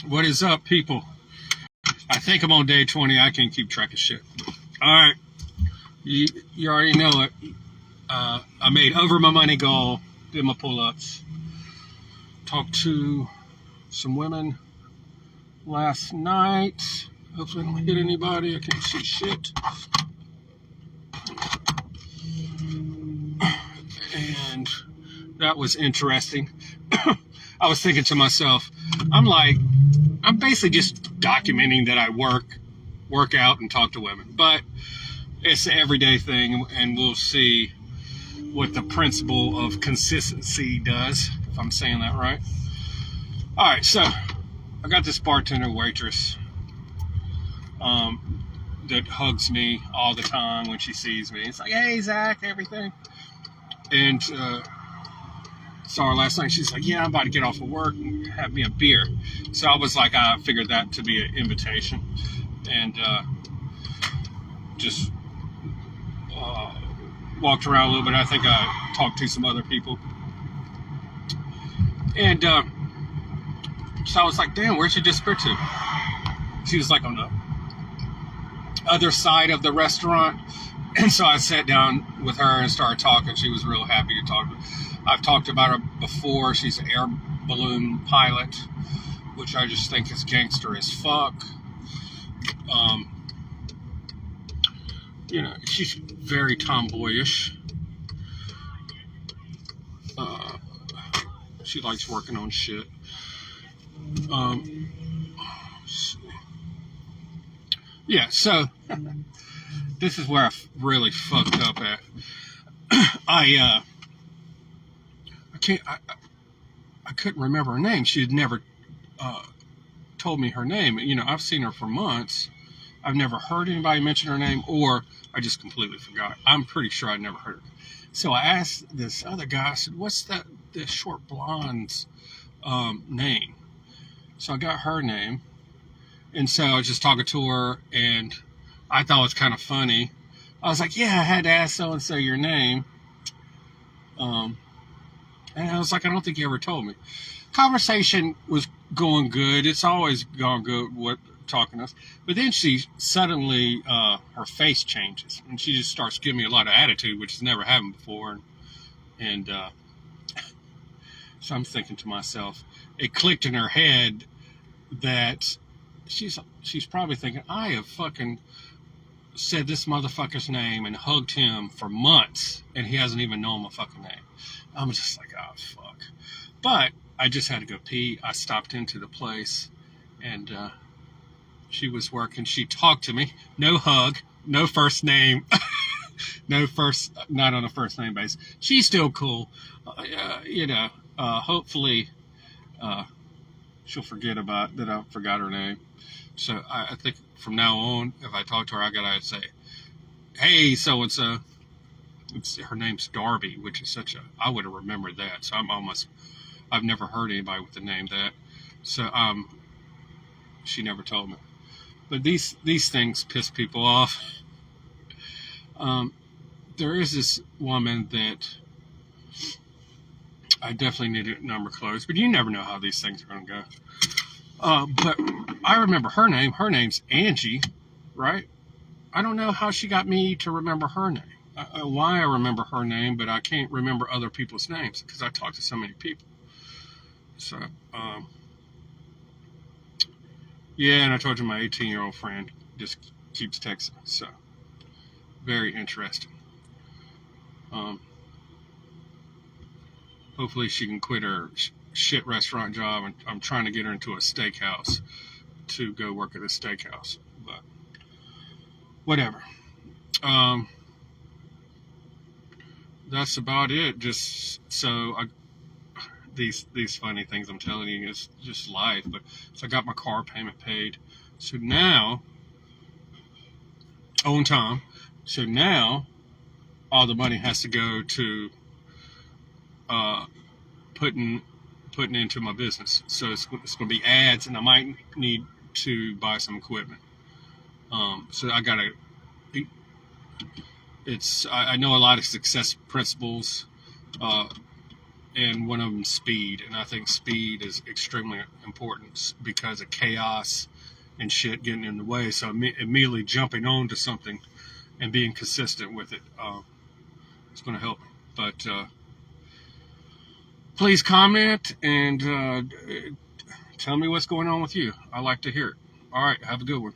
What is up, people? I think I'm on day 20. I can't keep track of shit. All right. You already know it. I made over my money goal, did my pull-ups, talked to some women last night. Hopefully I don't hit anybody. I can't see shit. And that was interesting. I was thinking to myself, I'm basically just documenting that I work out and talk to women. But it's an everyday thing, and we'll see what the principle of consistency does, if I'm saying that right. All right, so I got this bartender waitress that hugs me all the time when she sees me. It's like, hey, Zach, everything. And saw her last night. She's like, yeah, I'm about to get off of work and have me a beer. So I was like, I figured that to be an invitation. And just walked around a little bit. I think I talked to some other people. And so I was like, damn, where'd she disappear to? She was like on the other side of the restaurant. And so I sat down with her and started talking. She was real happy to talk to me. I've talked about her before. She's an air balloon pilot, which I just think is gangster as fuck. She's very tomboyish. She likes working on shit. Yeah, so this is where I really fucked up at. I couldn't remember her name. She had never told me her name. I've seen her for months. I've never heard anybody mention her name, or I just completely forgot. I'm pretty sure I'd never heard her. So I asked this other guy, I said, what's the short blonde's name? So I got her name. And so I was just talking to her, and I thought it was kind of funny. I was like, yeah, I had to ask so-and-so your name. And I was like, I don't think you ever told me. Conversation was going good. It's always gone good talking to us. But then she suddenly, her face changes. And she just starts giving me a lot of attitude, which has never happened before. And so I'm thinking to myself, it clicked in her head that she's probably thinking, I have fucking said this motherfucker's name and hugged him for months, and he hasn't even known my fucking name. I'm just like, oh, fuck. But I just had to go pee. I stopped into the place, and she was working. She talked to me. No hug. No first name. Not on a first name basis. She's still cool. Hopefully she'll forget about that I forgot her name. So I think from now on, if I talk to her, I gotta say, hey, so-and-so. Her name's Darby, which is I would have remembered that. So I've never heard anybody with the name that. So she never told me. But these things piss people off. There is this woman that I definitely need a number close, but you never know how these things are going to go. But I remember her name. Her name's Angie, right? I don't know how she got me to remember her name. Why I remember her name, but I can't remember other people's names because I talk to so many people. So, yeah, and I told you my 18-year-old friend just keeps texting. So, very interesting. Hopefully she can quit her shit restaurant job, and I'm trying to get her into a steakhouse to go work at a steakhouse. But whatever. That's about it. Just so these funny things I'm telling you is just life. But so I got my car payment paid. So now on time. So now all the money has to go to putting into my business. So it's going to be ads, and I might need to buy some equipment. So I gotta. I know a lot of success principles and one of them speed. And I think speed is extremely important because of chaos and shit getting in the way. So immediately jumping on to something and being consistent with it, it's going to help me. But please comment and tell me what's going on with you. I like to hear it. All right, have a good one.